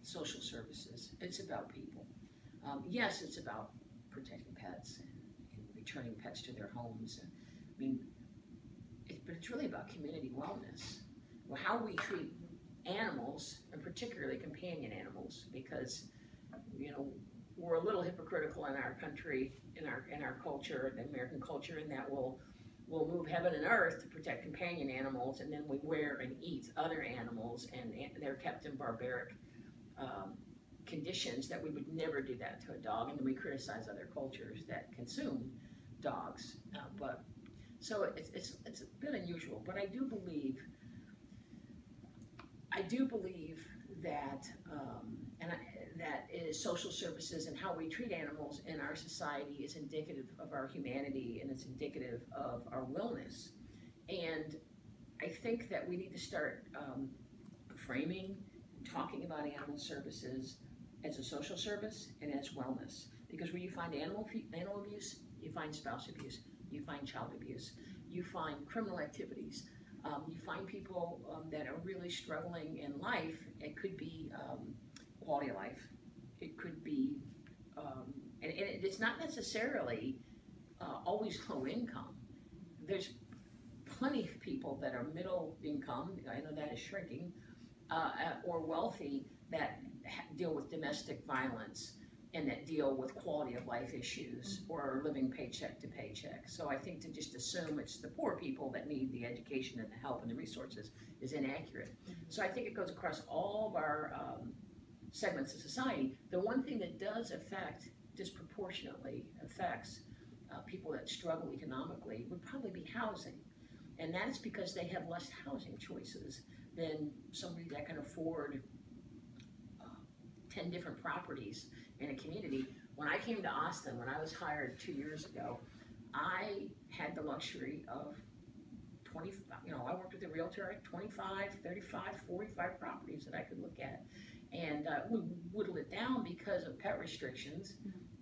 social services. It's about people. Yes, it's about protecting pets and returning pets to their homes. I mean, but it's really about community wellness. Well, how we treat animals, and particularly companion animals, because you know we're a little hypocritical in our country, in our culture, the American culture, in that we'll move heaven and earth to protect companion animals, and then we wear and eat other animals, and they're kept in barbaric conditions that we would never do that to a dog, and then we criticize other cultures that consume dogs. But so it's a bit unusual, but I do believe that that is social services and how we treat animals in our society is indicative of our humanity, and it's indicative of our wellness. And I think that we need to start framing, talking about animal services as a social service and as wellness. Because where you find animal abuse, you find spouse abuse, you find child abuse, you find criminal activities, you find people that are really struggling in life. It could be quality of life. It could be, and it's not necessarily always low income. There's plenty of people that are middle income, I know that is shrinking, or wealthy that deal with domestic violence and that deal with quality of life issues or are living paycheck to paycheck. So I think to just assume it's the poor people that need the education and the help and the resources is inaccurate. So I think it goes across all of our segments of society. The one thing that does disproportionately affects people that struggle economically would probably be housing. And that's because they have less housing choices than somebody that can afford 10 different properties in a community. When I came to Austin, when I was hired 2 years ago, I had the luxury of 20, I worked with a realtor at 25, 35, 45 properties that I could look at. And we whittled it down because of pet restrictions,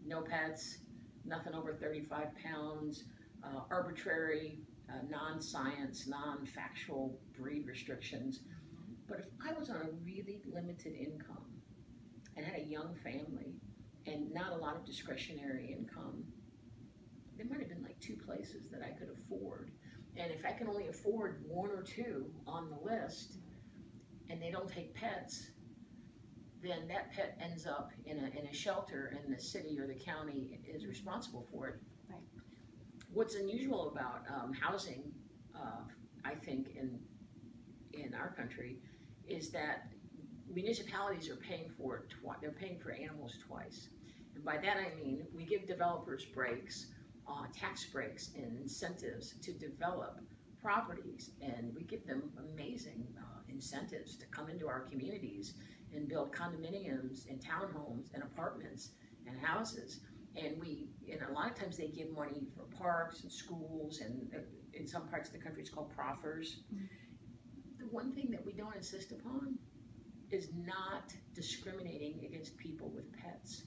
no pets, nothing over 35 pounds, arbitrary, non-science, non-factual breed restrictions. But if I was on a really limited income and had a young family and not a lot of discretionary income, there might have been like 2 places that I could afford. And if I can only afford 1 or 2 on the list and they don't take pets, then that pet ends up in a shelter and the city or the county is responsible for it. Right. What's unusual about housing, I think, in our country, is that municipalities are paying for it twice. They're paying for animals twice. And by that I mean we give developers breaks, tax breaks and incentives to develop properties, and we give them amazing incentives to come into our communities and build condominiums and townhomes and apartments and houses. And a lot of times they give money for parks and schools, and in some parts of the country it's called proffers. The one thing that we don't insist upon is not discriminating against people with pets.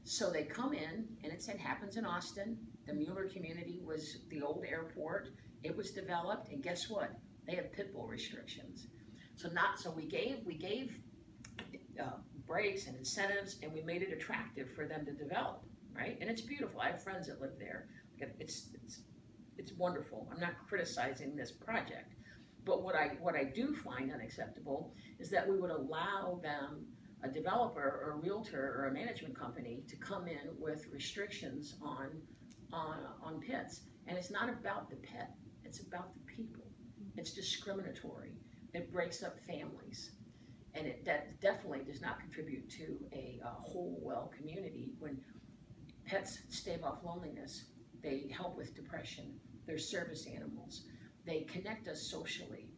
So they come in, and it happens in Austin. The Mueller community was the old airport. It was developed, and guess what? They have pit bull restrictions. So we gave breaks and incentives, and we made it attractive for them to develop, right? And it's beautiful. I have friends that live there. It's wonderful. I'm not criticizing this project. But what I do find unacceptable is that we would allow them, a developer or a realtor or a management company, to come in with restrictions on pets. And it's not about the pet, it's about the people. It's discriminatory. It breaks up families. And that definitely does not contribute to a whole, well community. When pets stave off loneliness, they help with depression. They're service animals. They connect us socially.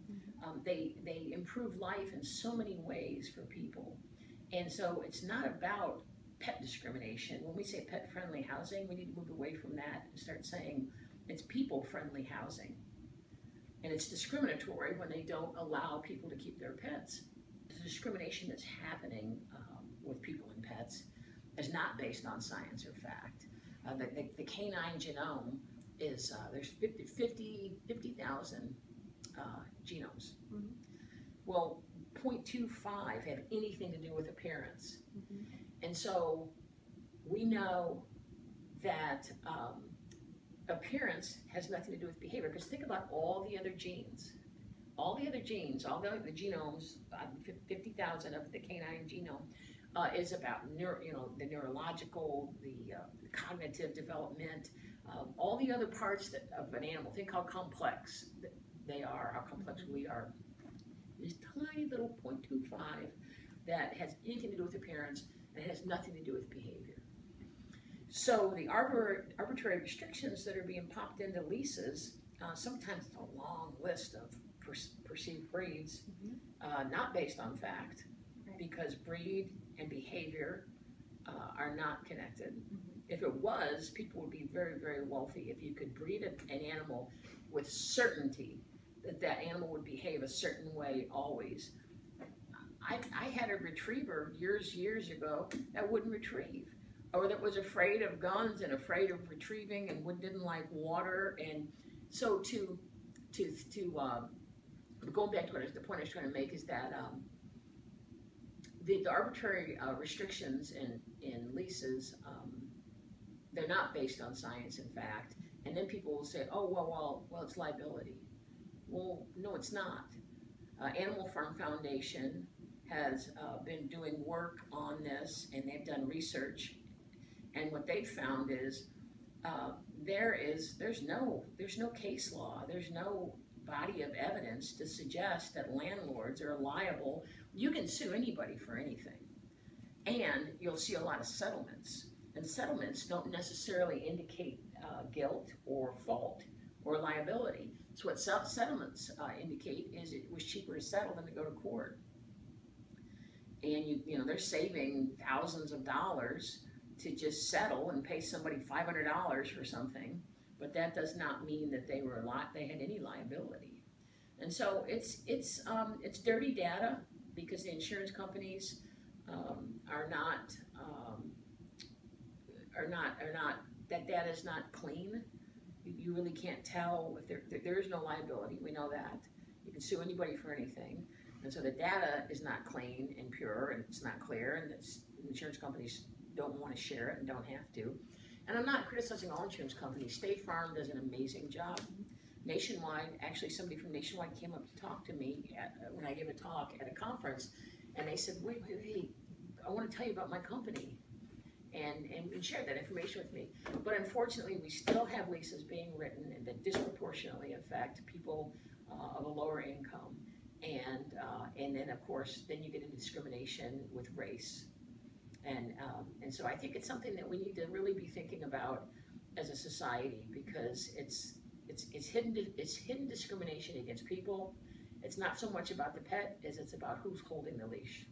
They improve life in so many ways for people. And so it's not about pet discrimination. When we say pet-friendly housing, we need to move away from that and start saying it's people-friendly housing. And it's discriminatory when they don't allow people to keep their pets. The discrimination that's happening with people and pets is not based on science or fact. The canine genome is, there's 50,000 genomes. Well, 0.25 have anything to do with appearance. And so we know that appearance has nothing to do with behavior, because think about all the other genes. All the the genomes, 50,000 of the canine genome, is about the neurological, the cognitive development, all the other parts of an animal. Think how complex they are, how complex we are. This tiny little 0.25 that has anything to do with appearance and has nothing to do with behavior. So the arbitrary restrictions that are being popped into leases, sometimes it's a long list of perceived breeds, not based on fact, because breed and behavior are not connected. If it was, people would be very, very wealthy if you could breed an animal with certainty that that animal would behave a certain way always. I had a retriever years ago that wouldn't retrieve, or that was afraid of guns and afraid of retrieving and didn't like water. And so going back to the point I was trying to make is that the arbitrary restrictions in leases, they're not based on science and fact. And then people will say, oh, well, it's liability. Well, no, it's not. Animal Farm Foundation has been doing work on this, and they've done research. And what they've found is there's no case law, there's no body of evidence to suggest that landlords are liable. You can sue anybody for anything, and you'll see a lot of settlements. And settlements don't necessarily indicate guilt or fault or liability. So what settlements indicate is it was cheaper to settle than to go to court. And they're saving thousands of dollars to just settle and pay somebody $500 for something, but that does not mean that they had any liability. And so it's dirty data, because the insurance companies that data is not clean. You really can't tell if there is no liability. We know that. You can sue anybody for anything. And so the data is not clean and pure, and it's not clear, and insurance companies don't want to share it and don't have to. And I'm not criticizing all insurance companies. State Farm does an amazing job. Nationwide, actually somebody from Nationwide came up to talk to me when I gave a talk at a conference, and they said, wait, I want to tell you about my company, and shared that information with me. But unfortunately, we still have leases being written that disproportionately affect people of a lower income. And then, of course, then you get into discrimination with race. And so I think it's something that we need to really be thinking about as a society, because it's hidden discrimination against people. It's not so much about the pet as it's about who's holding the leash.